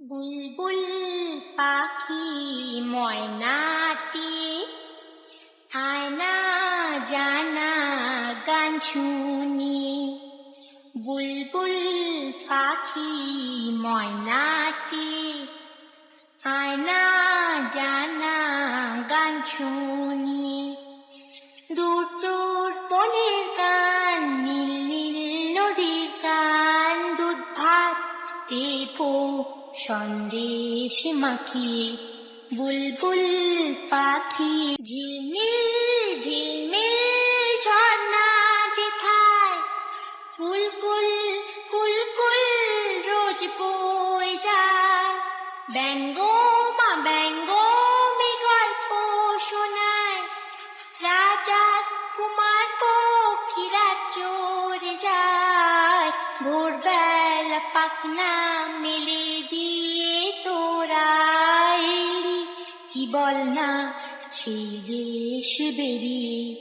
বুলবুল পাখি ময়নাটি থায় না জানা গান শুনি। বুলবুল পাখি ময়নাটি থায় না জানা গান শুনি। দূর দূর বনের গান, নীল নীল নদীর গান, দুধ ভাত দেবো সন্দেশ মাখিয়ে। বুলবুল পাখি ঝিলমিল ঝিলমিল ঝর্ণা যেথায়, ফুল ফুল ফুল ফুল রোজ বয়ে যায়। ব্যঙ্গ মা ব্যঙ্গ মে গল্প শোনায়, রাজা কুমার পক্ষীরা চড়ে যায়। ভোরবেলা পাখনা মেলে দিয়ে তোরাই, কি বল না সেই দেশ বেরিয়ে।